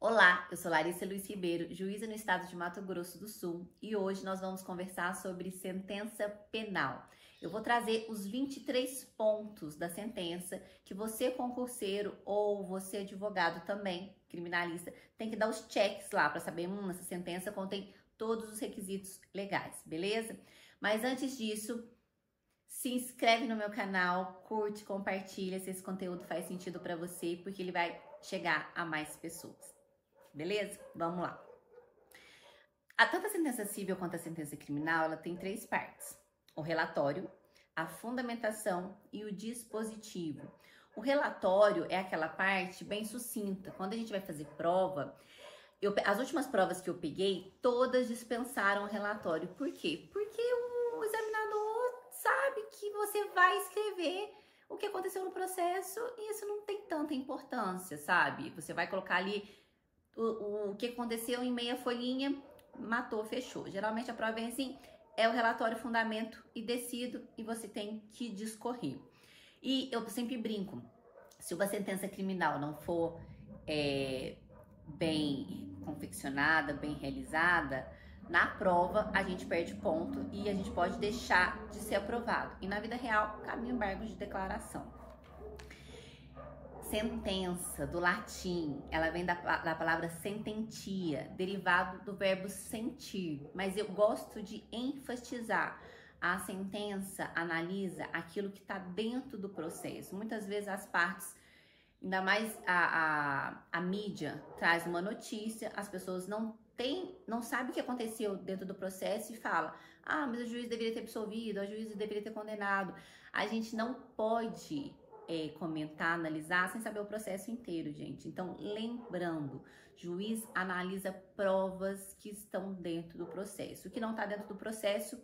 Olá, eu sou Larissa Luiz Ribeiro, juíza no estado de Mato Grosso do Sul, e hoje nós vamos conversar sobre sentença penal. Eu vou trazer os 23 pontos da sentença que você, concurseiro ou você, advogado também, criminalista, tem que dar os checks lá para saber, essa sentença contém todos os requisitos legais, beleza? Mas antes disso, se inscreve no meu canal, curte, compartilha se esse conteúdo faz sentido para você, porque ele vai chegar a mais pessoas. Beleza? Vamos lá. Tanto a sentença civil quanto a sentença criminal, ela tem 3 partes. O relatório, a fundamentação e o dispositivo. O relatório é aquela parte bem sucinta. Quando a gente vai fazer prova, as últimas provas que eu peguei, todas dispensaram o relatório. Por quê? Porque o examinador sabe que você vai escrever o que aconteceu no processo e isso não tem tanta importância, sabe? Você vai colocar ali o que aconteceu em meia folhinha, matou, fechou. Geralmente a prova vem assim, é o relatório, fundamento e decido, e você tem que discorrer. E eu sempre brinco, se uma sentença criminal não for bem confeccionada, bem realizada, na prova a gente perde ponto e a gente pode deixar de ser aprovado. E na vida real, cabe um embargo de declaração. Sentença, do latim, ela vem da palavra sententia, derivado do verbo sentir. Mas eu gosto de enfatizar, a sentença analisa aquilo que está dentro do processo. Muitas vezes as partes, ainda mais a mídia, traz uma notícia, as pessoas não sabem o que aconteceu dentro do processo e fala, mas o juiz deveria ter absolvido, o juiz deveria ter condenado. A gente não pode comentar, analisar, sem saber o processo inteiro, gente. Então, lembrando, juiz analisa provas que estão dentro do processo. O que não está dentro do processo,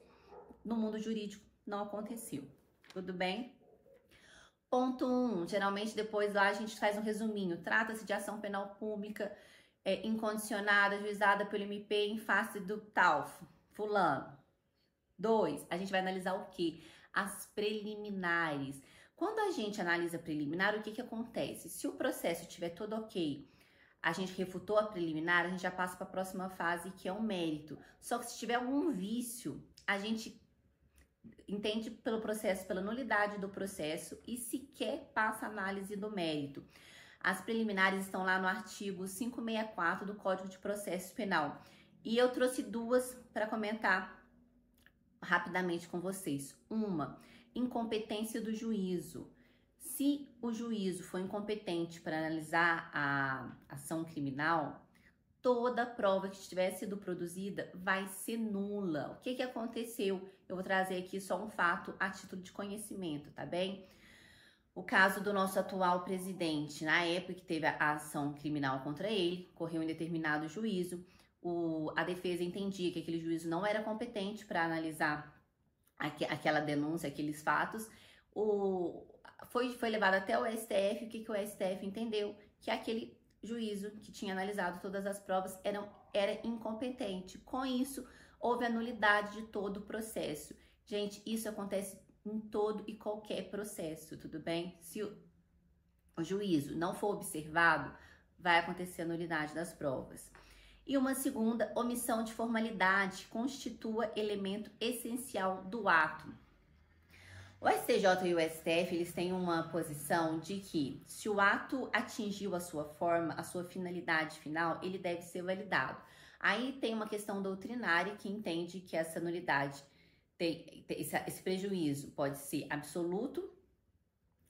no mundo jurídico, não aconteceu. Tudo bem? Ponto 1. Geralmente, depois lá, a gente faz um resuminho. Trata-se de ação penal pública incondicionada, juizada pelo MP em face do tal, fulano. 2. A gente vai analisar o quê? As preliminares. Quando a gente analisa preliminar, o que acontece? Se o processo estiver todo ok, a gente refutou a preliminar, a gente já passa para a próxima fase, que é o mérito. Só que se tiver algum vício, a gente entende pelo processo, pela nulidade do processo e sequer passa a análise do mérito. As preliminares estão lá no artigo 564 do Código de Processo Penal. E eu trouxe 2 para comentar rapidamente com vocês. Uma, incompetência do juízo. Se o juízo for incompetente para analisar a ação criminal, toda prova que tiver sido produzida vai ser nula. O que aconteceu? Eu vou trazer aqui só um fato a título de conhecimento, tá bem? O caso do nosso atual presidente, na época que teve a ação criminal contra ele, correu em determinado juízo, a defesa entendia que aquele juízo não era competente para analisar aquela denúncia, aqueles fatos, foi levado até o STF. O que o STF entendeu? Que aquele juízo que tinha analisado todas as provas era incompetente. Com isso, houve a nulidade de todo o processo. Gente, isso acontece em todo e qualquer processo, tudo bem? Se o juízo não for observado, vai acontecer a nulidade das provas. E uma segunda, omissão de formalidade constitua elemento essencial do ato. O STJ e o STF, eles têm uma posição de que se o ato atingiu a sua forma, a sua finalidade final, ele deve ser validado. Aí tem uma questão doutrinária que entende que essa nulidade, esse prejuízo pode ser absoluto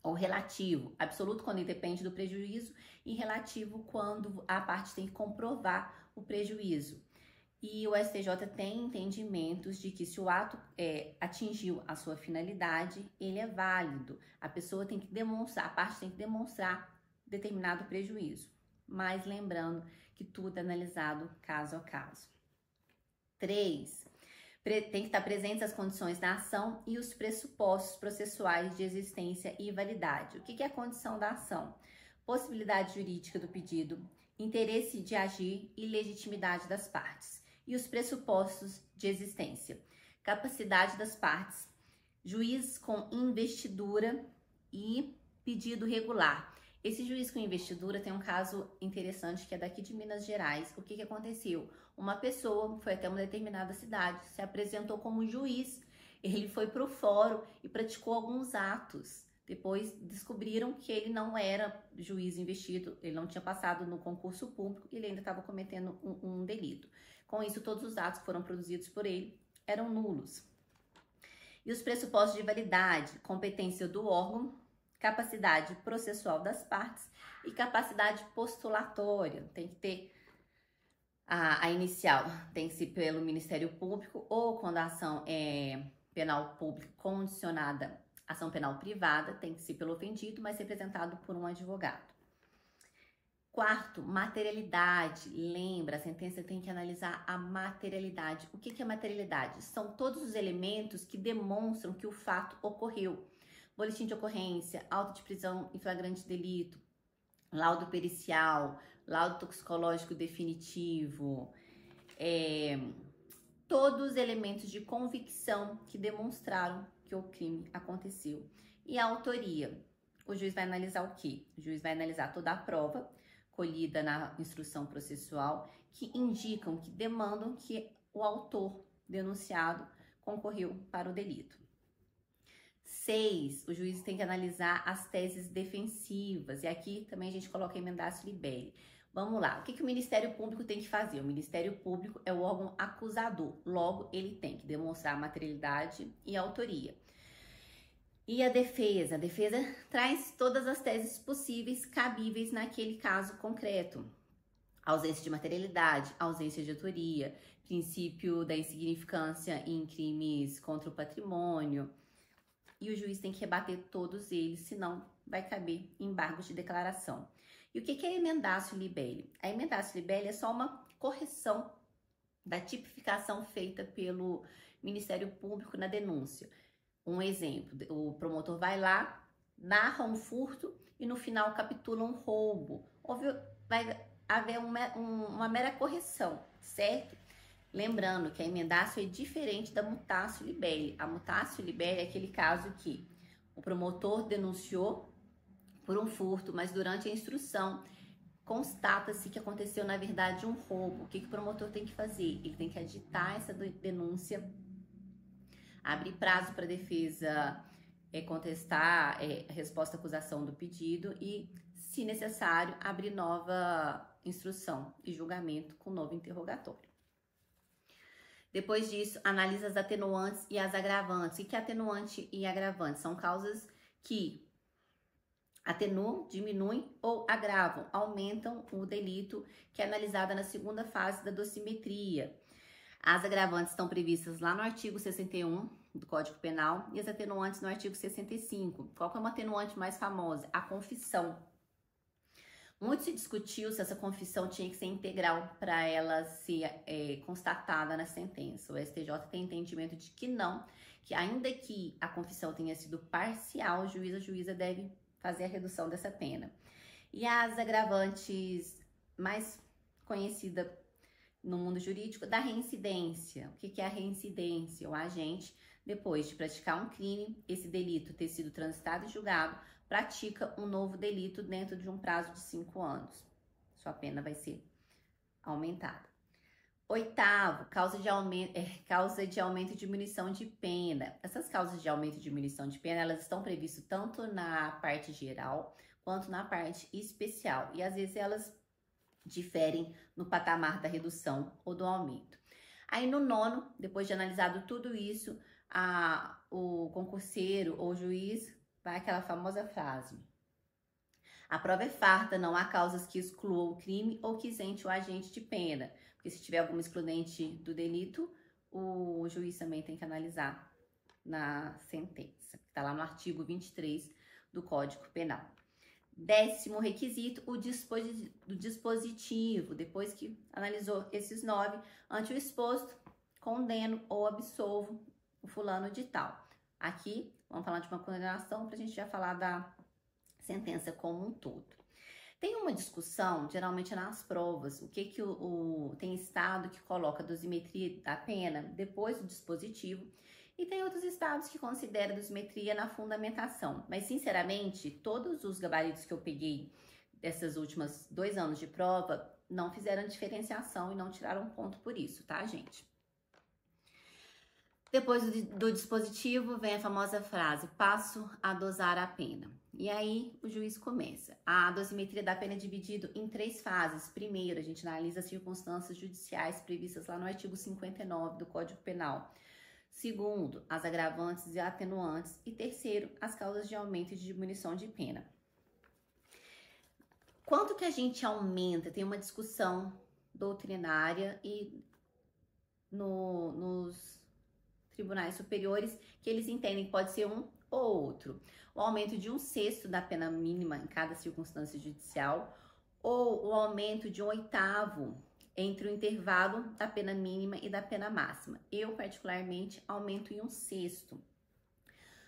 ou relativo. Absoluto quando independe do prejuízo e relativo quando a parte tem que comprovar o prejuízo. E o STJ tem entendimentos de que se o ato atingiu a sua finalidade, ele é válido. A pessoa tem que demonstrar, a parte tem que demonstrar determinado prejuízo. Mas lembrando que tudo é analisado caso a caso. 3. Tem que estar presentes as condições da ação e os pressupostos processuais de existência e validade. O que é a condição da ação? Possibilidade jurídica do pedido, interesse de agir e legitimidade das partes. E os pressupostos de existência: capacidade das partes, juiz com investidura e pedido regular. Esse juiz com investidura tem um caso interessante que é daqui de Minas Gerais. O que aconteceu? Uma pessoa foi até uma determinada cidade, se apresentou como juiz, ele foi para o fórum e praticou alguns atos. Depois descobriram que ele não era juiz investido, ele não tinha passado no concurso público e ele ainda estava cometendo um delito. Com isso, todos os atos que foram produzidos por ele eram nulos. E os pressupostos de validade: competência do órgão, capacidade processual das partes e capacidade postulatória. Tem que ter a inicial, tem que ser pelo Ministério Público, ou quando a ação é penal pública condicionada, ação penal privada, tem que ser pelo ofendido, mas representado por um advogado. Quarto, materialidade. Lembra, a sentença tem que analisar a materialidade. O que é materialidade? São todos os elementos que demonstram que o fato ocorreu. Boletim de ocorrência, auto de prisão em flagrante delito, laudo pericial, laudo toxicológico definitivo, todos os elementos de convicção que demonstraram que o crime aconteceu. E a autoria, o juiz vai analisar o quê? O juiz vai analisar toda a prova colhida na instrução processual que indicam, que demandam que o autor denunciado concorreu para o delito. 6, o juiz tem que analisar as teses defensivas, e aqui também a gente coloca emendatio libelli. Vamos lá, o que o Ministério Público tem que fazer? O Ministério Público é o órgão acusador, logo ele tem que demonstrar a materialidade e a autoria. E a defesa traz todas as teses possíveis, cabíveis naquele caso concreto. Ausência de materialidade, ausência de autoria, princípio da insignificância em crimes contra o patrimônio. E o juiz tem que rebater todos eles, senão vai caber embargos de declaração. E o que é emendatio libelli? A emendatio libelli é só uma correção da tipificação feita pelo Ministério Público na denúncia. Um exemplo, o promotor vai lá, narra um furto e no final capitula um roubo. Vai haver uma mera correção, certo? Lembrando que a emendatio é diferente da mutatio libelli. A mutatio libelli é aquele caso que o promotor denunciou por um furto, mas durante a instrução constata-se que aconteceu, na verdade, um roubo. O que o promotor tem que fazer? Ele tem que aditar essa denúncia, abrir prazo para a defesa contestar a resposta à acusação do pedido e, se necessário, abrir nova instrução e julgamento com novo interrogatório. Depois disso, analisa as atenuantes e as agravantes. O que é atenuante e agravante? São causas que atenuam, diminuem ou agravam, aumentam o delito, que é analisada na segunda fase da dosimetria. As agravantes estão previstas lá no artigo 61 do Código Penal e as atenuantes no artigo 65. Qual que é uma atenuante mais famosa? A confissão. Muito se discutiu se essa confissão tinha que ser integral para ela ser constatada na sentença. O STJ tem entendimento de que não, que ainda que a confissão tenha sido parcial, o juiz ou juíza deve fazer a redução dessa pena. E as agravantes mais conhecidas no mundo jurídico, da reincidência. O que é a reincidência? O agente, depois de praticar um crime, esse delito ter sido transitado e julgado, pratica um novo delito dentro de um prazo de 5 anos. Sua pena vai ser aumentada. 8º, causa de aumento e diminuição de pena. Essas causas de aumento e diminuição de pena, elas estão previstas tanto na parte geral quanto na parte especial. E às vezes elas diferem no patamar da redução ou do aumento. Aí no 9º, depois de analisado tudo isso, o concurseiro ou juiz vai aquela famosa frase: a prova é farta, não há causas que excluam o crime ou que isente o agente de pena. Porque se tiver alguma excludente do delito, o juiz também tem que analisar na sentença. Está lá no artigo 23 do Código Penal. 10º requisito, o dispositivo. Depois que analisou esses 9, ante o exposto, condeno ou absolvo o fulano de tal. Aqui, vamos falar de uma condenação para a gente já falar da sentença como um todo. Tem uma discussão, geralmente nas provas, o que tem estado que coloca a dosimetria da pena depois do dispositivo E tem outros estados que consideram dosimetria na fundamentação. Mas, sinceramente, todos os gabaritos que eu peguei dessas últimas 2 anos de prova não fizeram diferenciação e não tiraram ponto por isso, tá, gente? Depois do dispositivo vem a famosa frase, passo a dosar a pena. E aí o juiz começa. A dosimetria da pena é dividida em 3 fases. Primeiro, a gente analisa as circunstâncias judiciais previstas lá no artigo 59 do Código Penal. Segundo, as agravantes e atenuantes. E terceiro, as causas de aumento e de diminuição de pena. Quanto que a gente aumenta? Tem uma discussão doutrinária e nos tribunais superiores que eles entendem que pode ser um ou outro. O aumento de 1/6 da pena mínima em cada circunstância judicial ou o aumento de 1/8 entre o intervalo da pena mínima e da pena máxima. Eu, particularmente, aumento em 1/6.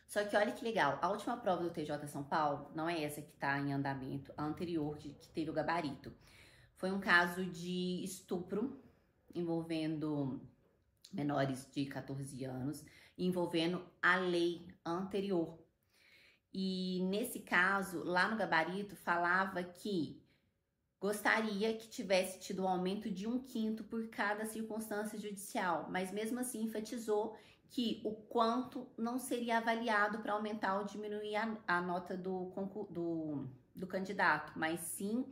Só que olha que legal, a última prova do TJ São Paulo, não é essa que está em andamento, a anterior que teve o gabarito. Foi um caso de estupro envolvendo menores de 14 anos, envolvendo a lei anterior. E nesse caso, lá no gabarito, falava que gostaria que tivesse tido um aumento de 1/5 por cada circunstância judicial, mas mesmo assim enfatizou que o quanto não seria avaliado para aumentar ou diminuir a nota do candidato, mas sim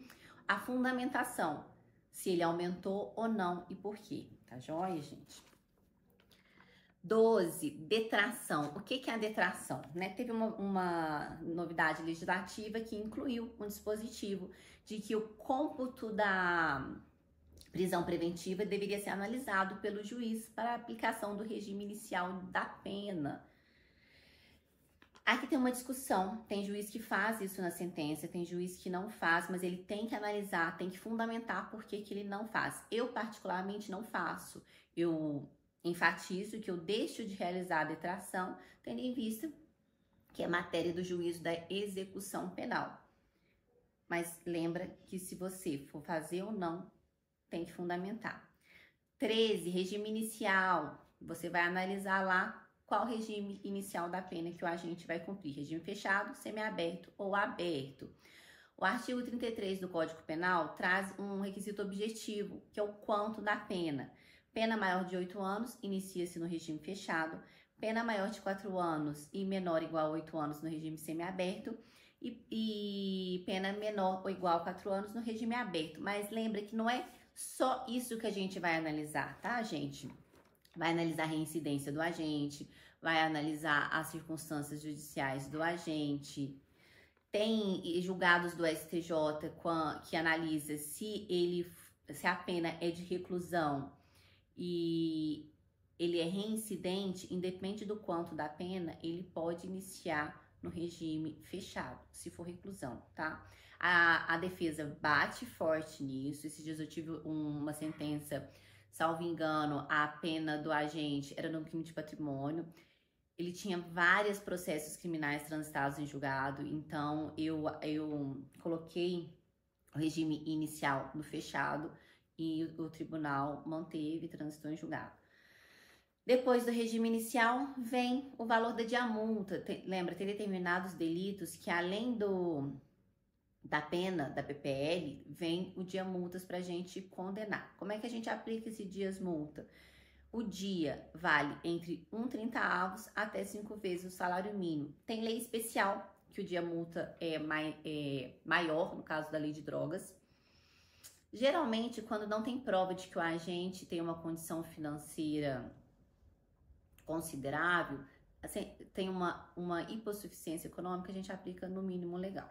a fundamentação, se ele aumentou ou não e por quê. Tá joia, gente? 12, detração. O que é a detração? Teve uma novidade legislativa que incluiu um dispositivo de que o cômputo da prisão preventiva deveria ser analisado pelo juiz para a aplicação do regime inicial da pena. Aqui tem uma discussão, tem juiz que faz isso na sentença, tem juiz que não faz, mas ele tem que analisar, tem que fundamentar por que ele não faz. Eu, particularmente, não faço. Eu enfatizo que eu deixo de realizar a detração, tendo em vista que é matéria do juízo da execução penal. Mas lembra que se você for fazer ou não, tem que fundamentar. 13, regime inicial. Você vai analisar lá qual regime inicial da pena que o agente vai cumprir. Regime fechado, semiaberto ou aberto. O artigo 33 do Código Penal traz um requisito objetivo, que é o quanto da pena. Pena maior de 8 anos, inicia-se no regime fechado. Pena maior de 4 anos e menor ou igual a 8 anos no regime semiaberto. E pena menor ou igual a 4 anos no regime aberto. Mas lembra que não é só isso que a gente vai analisar, tá, gente? Vai analisar a reincidência do agente, vai analisar as circunstâncias judiciais do agente. Tem julgados do STJ que analisa se a pena é de reclusão e ele é reincidente, independente do quanto da pena, ele pode iniciar no regime fechado, se for reclusão, tá? A defesa bate forte nisso. Esses dias eu tive uma sentença, salvo engano, a pena do agente era no crime de patrimônio. Ele tinha vários processos criminais transitados em julgado, então eu coloquei o regime inicial no fechado e o tribunal manteve e transitou em julgado. Depois do regime inicial, vem o valor da diamulta. Lembra, tem determinados delitos que além da pena da PPL, vem o diamultas para a gente condenar. Como é que a gente aplica esse dias-multa? O dia vale entre 1/30 até 5 vezes o salário mínimo. Tem lei especial que o dia-multa é maior, no caso da lei de drogas. Geralmente, quando não tem prova de que o agente tem uma condição financeira considerável, assim, tem uma hipossuficiência econômica, a gente aplica no mínimo legal.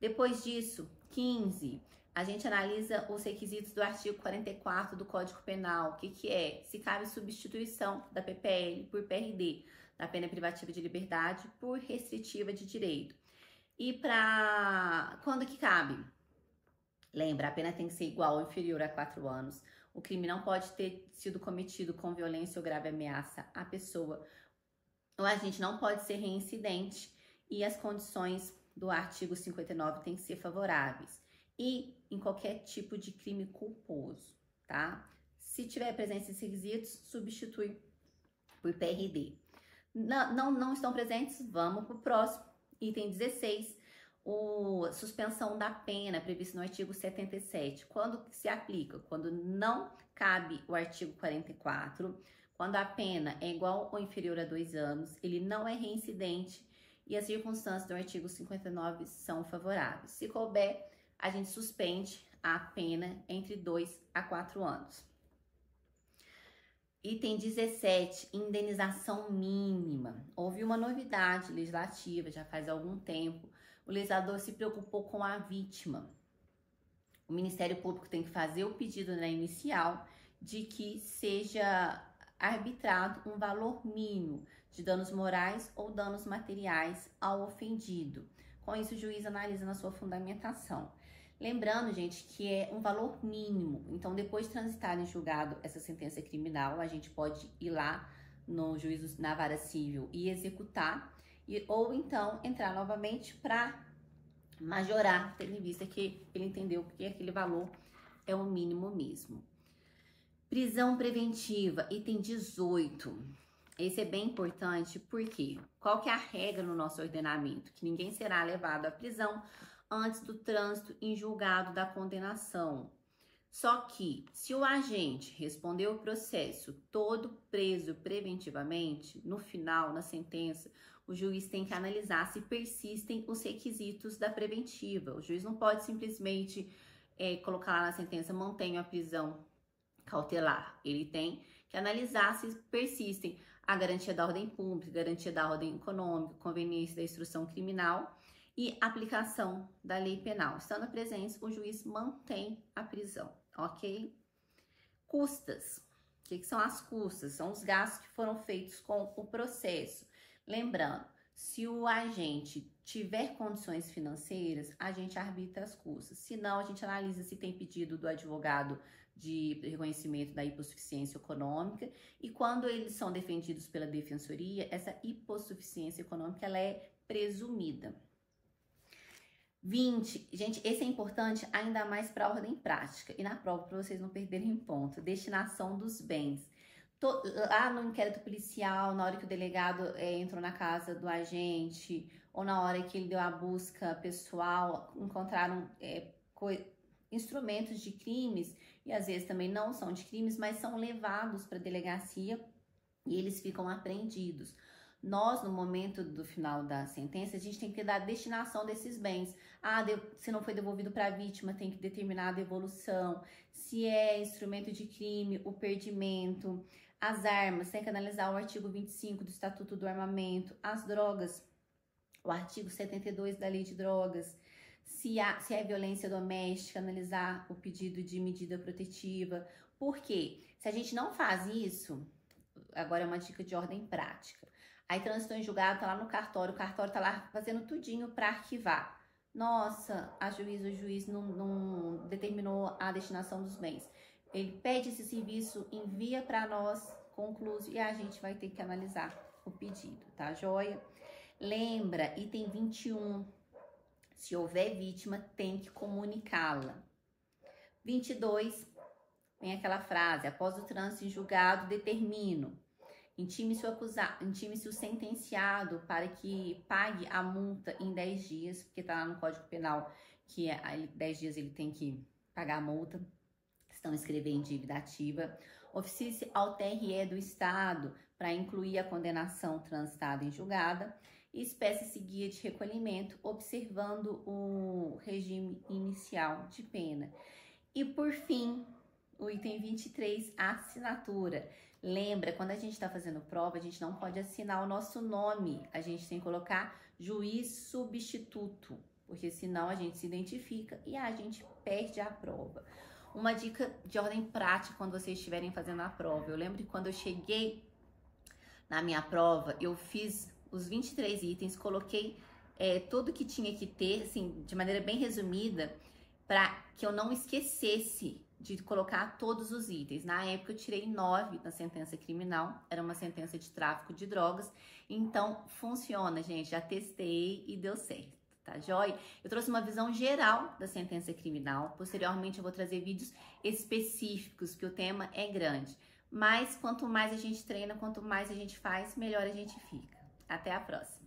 Depois disso, 15, a gente analisa os requisitos do artigo 44 do Código Penal. O que é? Se cabe substituição da PPL por PRD, da pena privativa de liberdade por restritiva de direito. E quando que cabe? Lembra, a pena tem que ser igual ou inferior a 4 anos. O crime não pode ter sido cometido com violência ou grave ameaça à pessoa. O agente não pode ser reincidente e as condições do artigo 59 têm que ser favoráveis. E em qualquer tipo de crime culposo, tá? Se tiver presença desses requisitos, substitui por PRD. Não estão presentes? Vamos para o próximo. Item 16, suspensão da pena prevista no artigo 77. Quando se aplica? Quando não cabe o artigo 44, quando a pena é igual ou inferior a 2 anos, ele não é reincidente e as circunstâncias do artigo 59 são favoráveis. Se couber, a gente suspende a pena entre 2 a 4 anos. Item 17, indenização mínima. Houve uma novidade legislativa já faz algum tempo. O legislador se preocupou com a vítima. O Ministério Público tem que fazer o pedido na inicial de que seja arbitrado um valor mínimo de danos morais ou danos materiais ao ofendido. Com isso, o juiz analisa na sua fundamentação. Lembrando, gente, que é um valor mínimo. Então, depois de transitar em julgado essa sentença criminal, a gente pode ir lá no juízo, na vara civil e executar, ou então entrar novamente para majorar, tendo em vista que ele entendeu que aquele valor é o mínimo mesmo. Prisão preventiva, item 18. Esse é bem importante, porque qual que é a regra no nosso ordenamento? Que ninguém será levado à prisão antes do trânsito em julgado da condenação. Só que, se o agente respondeu o processo todo preso preventivamente, no final, na sentença, o juiz tem que analisar se persistem os requisitos da preventiva. O juiz não pode simplesmente colocar lá na sentença, mantenha a prisão cautelar. Ele tem que analisar se persistem a garantia da ordem pública, garantia da ordem econômica, conveniência da instrução criminal e aplicação da lei penal. Estando presentes, o juiz mantém a prisão, ok? Custas. O que são as custas? São os gastos que foram feitos com o processo. Lembrando, se o agente tiver condições financeiras, a gente arbitra as custas. Se não, a gente analisa se tem pedido do advogado de reconhecimento da hipossuficiência econômica, e quando eles são defendidos pela defensoria, essa hipossuficiência econômica ela é presumida. 20, gente, esse é importante ainda mais para a ordem prática e na prova para vocês não perderem ponto. Destinação dos bens. Lá no inquérito policial, na hora que o delegado entrou na casa do agente ou na hora que ele deu a busca pessoal, encontraram instrumentos de crimes e às vezes também não são de crimes, mas são levados para a delegacia e eles ficam apreendidos. Nós, no momento do final da sentença, a gente tem que dar a destinação desses bens. Se não foi devolvido para a vítima, tem que determinar a devolução. Se é instrumento de crime, o perdimento. As armas, tem que analisar o artigo 25 do Estatuto do Armamento. As drogas, o artigo 72 da Lei de Drogas. Se é violência doméstica, analisar o pedido de medida protetiva. Por quê? Se a gente não faz isso, agora é uma dica de ordem prática. Aí transitou em julgado, tá lá no cartório, o cartório tá lá fazendo tudinho para arquivar. Nossa, o juiz não determinou a destinação dos bens. Ele pede esse serviço, envia para nós, concluso, e a gente vai ter que analisar o pedido, tá joia? Lembra, item 21, se houver vítima, tem que comunicá-la. 22, tem aquela frase, após o trânsito em julgado, determino. Intime-se o sentenciado para que pague a multa em 10 dias, porque está lá no Código Penal que 10 dias ele tem que pagar a multa, estão escrever em dívida ativa. Oficie ao TRE do Estado para incluir a condenação transitada em julgada e espécie-se guia de recolhimento, observando o regime inicial de pena. E por fim, o item 23, a assinatura. Lembra, quando a gente está fazendo prova, a gente não pode assinar o nosso nome. A gente tem que colocar juiz substituto, porque senão a gente se identifica e a gente perde a prova. Uma dica de ordem prática quando vocês estiverem fazendo a prova. Eu lembro que quando eu cheguei na minha prova, eu fiz os 23 itens, coloquei tudo que tinha que ter, assim, de maneira bem resumida, para que eu não esquecesse de colocar todos os itens. Na época eu tirei 9 na sentença criminal, era uma sentença de tráfico de drogas, então funciona, gente, já testei e deu certo, tá joia? Eu trouxe uma visão geral da sentença criminal, posteriormente eu vou trazer vídeos específicos, porque o tema é grande, mas quanto mais a gente treina, quanto mais a gente faz, melhor a gente fica. Até a próxima!